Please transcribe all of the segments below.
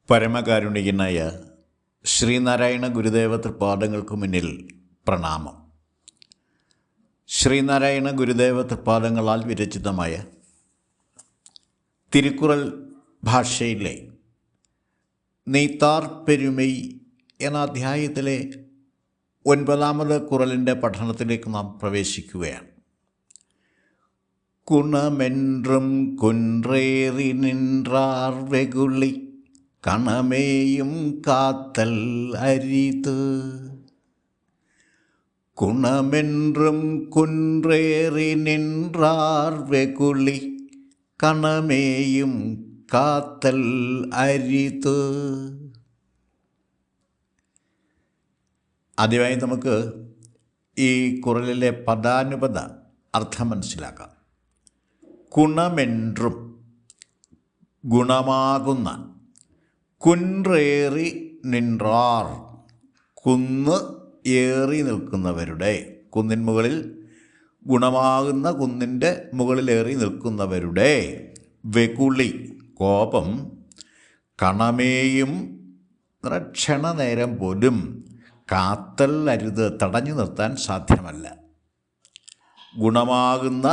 പരമകാരുണികനായ ശ്രീനാരായണ ഗുരുദേവ തൃപാദങ്ങൾക്ക് മുന്നിൽ പ്രണാമം. ശ്രീനാരായണ ഗുരുദേവ തൃപാദങ്ങളാൽ വിരചിതമായ തിരുക്കുറൽ ഭാഷയിലെ നെയ്ത്താർ പെരുമൈ എന്ന അധ്യായത്തിലെ 9ാമത് കുറലിൻ്റെ പഠനത്തിലേക്ക് നാം പ്രവേശിക്കുകയാണ്. കുണമെൻറും കുன்றേറി നിன்றாർ വെകുളി കണമേയും കാത്തൽ അരിത്. കുണമെൻറും കുன்றേറി നിன்றாർ വെകുളി കണമേയും കാത്തൽ അരിത്. ആദ്യമായി നമുക്ക് ഈ കുറലിലെ പദാനുപദ അർത്ഥം മനസ്സിലാക്കാം. കുണമെൻറും ഗുണമാകുന്ന, കുன்றേറി നിன்றாർ കുന്ന് ഏറി നിൽക്കുന്നവരുടെ, കുന്നിൻ മുകളിൽ ഗുണമാകുന്ന കുന്നിൻ്റെ മുകളിലേറി നിൽക്കുന്നവരുടെ വെകുളി കോപം കണമേയും ക്ഷണനേരം പോലും കാത്തൽ അരുത്, തടഞ്ഞു നിർത്താൻ സാധ്യമല്ല. ഗുണമാകുന്ന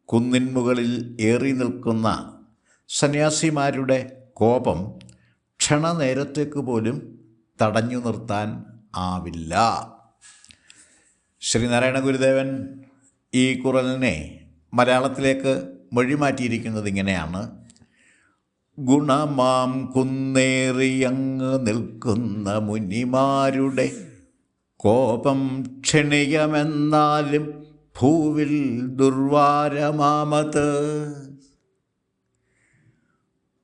കുന്നിൻ മുകളിൽ ഏറി നിൽക്കുന്ന സന്യാസിമാരുടെ കോപം ക്ഷണനേരത്തേക്ക് പോലും തടഞ്ഞു നിർത്താൻ ആവില്ല. ശ്രീനാരായണ ഗുരുദേവൻ ഈ കുറലിനെ മലയാളത്തിലേക്ക് മൊഴിമാറ്റിയിരിക്കുന്നത് ഇങ്ങനെയാണ്. ഗുണമാം കുന്നേറിയങ്ങ് നിൽക്കുന്ന മുനിമാരുടെ കോപം ക്ഷണികമെന്നാലും ഭൂവിൽ ദുർവാരമാമത്.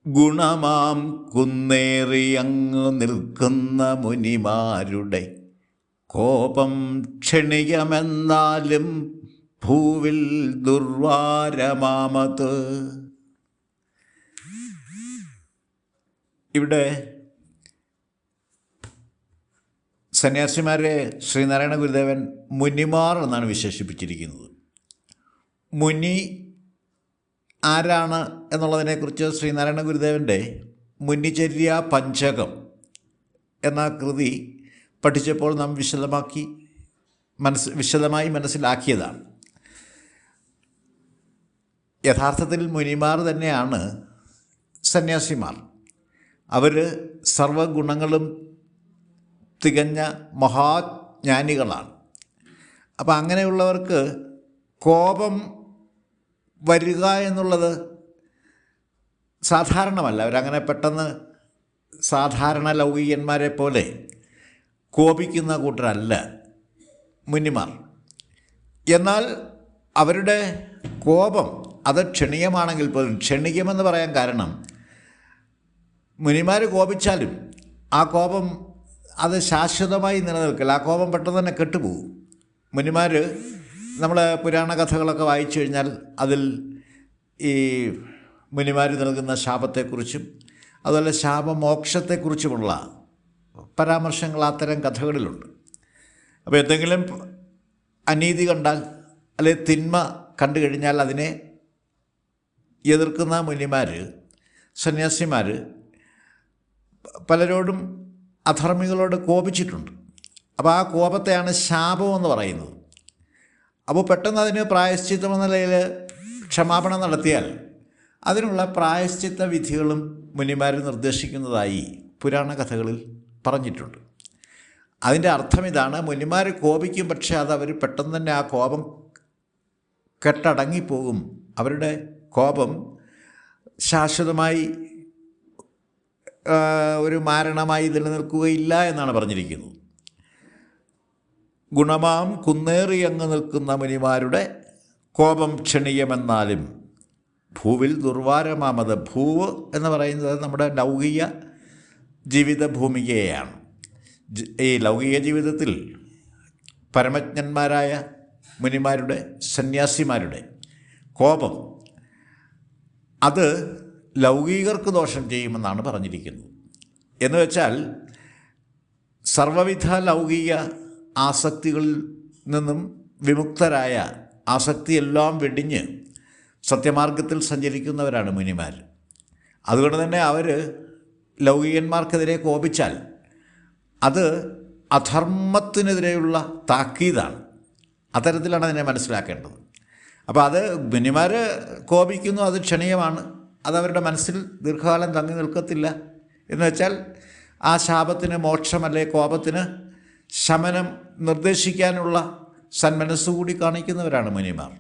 ഗുണമാം കുന്നേറിയങ്ങ് നിൽക്കുന്ന മുനിമാരുടെ കോപം ക്ഷണികമെന്നാലും ഭൂവിൽ ദുർവാരമാമത്. ഇവിടെ സന്യാസിമാരെ ശ്രീനാരായണ ഗുരുദേവൻ മുനിമാർ എന്നാണ് വിശേഷിപ്പിച്ചിരിക്കുന്നത്. മുനി ആരാണ് എന്നുള്ളതിനെക്കുറിച്ച് ശ്രീനാരായണ ഗുരുദേവൻ്റെ മുനിചര്യ പഞ്ചകം എന്ന കൃതി പഠിച്ചപ്പോൾ നാം വിശദമായി മനസ്സിലാക്കിയതാണ്. യഥാർത്ഥത്തിൽ മുനിമാർ തന്നെയാണ് സന്യാസിമാർ. അവർ സർവഗുണങ്ങളും തികഞ്ഞ മഹാജ്ഞാനികളാണ്. അപ്പം അങ്ങനെയുള്ളവർക്ക് കോപം വരിക എന്നുള്ളത് സാധാരണമല്ല. അവരങ്ങനെ പെട്ടെന്ന് സാധാരണ ലൗകികന്മാരെ പോലെ കോപിക്കുന്ന കൂട്ടരല്ല മുനിമാർ. എന്നാൽ അവരുടെ കോപം അത് ക്ഷണികമാണെങ്കിൽ പോലും, ക്ഷണികമെന്ന് പറയാൻ കാരണം മുനിമാർ കോപിച്ചാലും ആ കോപം അത് ശാശ്വതമായി നിലനിൽക്കില്ല. ആ കോപം പെട്ടെന്ന് തന്നെ കെട്ടുപോകും. മുനിമാർ, നമ്മൾ പുരാണ കഥകളൊക്കെ വായിച്ചു കഴിഞ്ഞാൽ അതിൽ ഈ മുനിമാർ നൽകുന്ന ശാപത്തെക്കുറിച്ചും അതുപോലെ ശാപമോക്ഷത്തെക്കുറിച്ചുമുള്ള പരാമർശങ്ങൾ അത്തരം കഥകളിലുണ്ട്. അപ്പോൾ എന്തെങ്കിലും അനീതി കണ്ടാൽ അല്ലെങ്കിൽ തിന്മ കണ്ടു കഴിഞ്ഞാൽ അതിനെ എതിർക്കുന്ന മുനിമാർ, സന്യാസിമാർ പലരോടും അധർമ്മികളോട് കോപിച്ചിട്ടുണ്ട്. അപ്പോൾ ആ കോപത്തെയാണ് ശാപമെന്ന് പറയുന്നത്. അപ്പോൾ പെട്ടെന്ന് അതിന് പ്രായശ്ചിത്തം എന്ന നിലയിൽ ക്ഷമാപണം നടത്തിയാൽ അതിനുള്ള പ്രായശ്ചിത്ത വിധികളും മുനിമാർ നിർദ്ദേശിക്കുന്നതായി പുരാണ കഥകളിൽ പറഞ്ഞിട്ടുണ്ട്. അതിൻ്റെ അർത്ഥം ഇതാണ്: മുനിമാർ കോപിക്കും, പക്ഷേ അവർ പെട്ടെന്ന് തന്നെ ആ കോപം കെട്ടടങ്ങിപ്പോകും. അവരുടെ കോപം ശാശ്വതമായി ഒരു മാരണമായി നിലനിൽക്കുകയില്ല എന്നാണ് പറഞ്ഞിരിക്കുന്നത്. ഗുണമാം കുന്നേറി അങ്ങ് നിൽക്കുന്ന മുനിമാരുടെ കോപം ക്ഷണികമെന്നാലും ഭൂവിൽ ദുർവാരമാമത്. ഭൂവ് എന്ന് പറയുന്നത് നമ്മുടെ ലൗകിക ജീവിത ഭൂമികയാണ്. ഈ ലൗകിക ജീവിതത്തിൽ പരമജ്ഞന്മാരായ മുനിമാരുടെ, സന്യാസിമാരുടെ കോപം അത് ലൗകികർക്ക് ദോഷം ചെയ്യുമെന്നാണ് പറഞ്ഞിരിക്കുന്നത്. എന്ന് വെച്ചാൽ സർവവിധ ലൗകിക ആസക്തികളിൽ നിന്നും വിമുക്തരായ, ആസക്തിയെല്ലാം വെടിഞ്ഞ് സത്യമാർഗത്തിൽ സഞ്ചരിക്കുന്നവരാണ് മുനിമാർ. അതുകൊണ്ട് തന്നെ അവർ ലൗകികന്മാർക്കെതിരെ കോപിച്ചാൽ അത് അധർമ്മത്തിനെതിരെയുള്ള താക്കീതാണ്. അത്തരത്തിലാണ് അതിനെ മനസ്സിലാക്കേണ്ടത്. അപ്പോൾ അത് മുനിമാർ കോപിക്കുന്നു, അത് ക്ഷണീയമാണ്, അതവരുടെ മനസ്സിൽ ദീർഘകാലം തങ്ങി നിൽക്കത്തില്ല. എന്ന് വെച്ചാൽ ആ ശാപത്തിന് മോക്ഷമല്ലേ, കോപത്തിന് ശമനം നിർദ്ദേശിക്കാനുള്ള സന്മനസ്സുകൂടി കാണിക്കുന്നവരാണ് മുനിമാർ.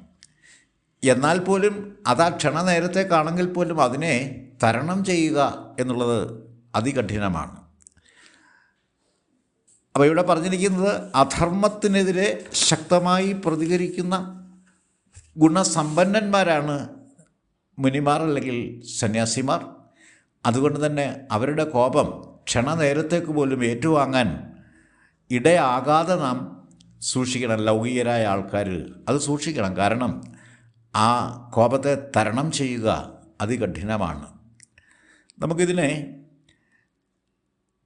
എന്നാൽ പോലും അത് ആ ക്ഷണ നേരത്തേക്കാണെങ്കിൽ പോലും അതിനെ തരണം ചെയ്യുക എന്നുള്ളത് അതികഠിനമാണ്. അപ്പോൾ ഇവിടെ പറഞ്ഞിരിക്കുന്നത് അധർമ്മത്തിനെതിരെ ശക്തമായി പ്രതികരിക്കുന്ന ഗുണസമ്പന്നന്മാരാണ് മുനിമാർ അല്ലെങ്കിൽ സന്യാസിമാർ. അതുകൊണ്ട് തന്നെ അവരുടെ കോപം ക്ഷണനേരത്തേക്ക് പോലും ഏറ്റുവാങ്ങാൻ ഇടയാകാതെ നാം സൂക്ഷിക്കണം. ലൗകികരായ ആൾക്കാർ അത് സൂക്ഷിക്കണം. കാരണം ആ കോപത്തെ തരണം ചെയ്യുക അതികഠിനമാണ്. നമുക്കിതിനെ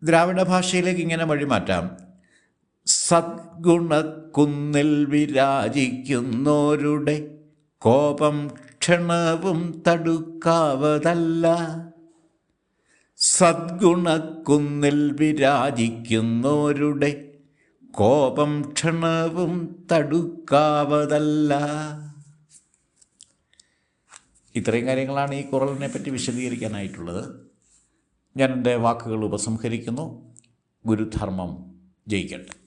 ദ്രാവിഡ ഭാഷയിലേക്ക് ഇങ്ങനെ വഴിമാറ്റാം. സദ്ഗുണക്കുന്നിൽ വിരാജിക്കുന്നോരുടെ കോപം ക്ഷണവും തടുക്കാവതല്ല. സദ്ഗുണക്കുന്നിൽ വിരാജിക്കുന്നോരുടെ കോപം ക്ഷണവും തടുക്കാവതല്ല. ഇത്രയും കാര്യങ്ങളാണ് ഈ കുറലിനെ പറ്റി വിശദീകരിക്കാനായിട്ടുള്ളത്. ഞാൻ എൻ്റെ വാക്കുകൾ ഉപസംഹരിക്കുന്നു. ഗുരുധർമ്മം ജയിക്കട്ടെ.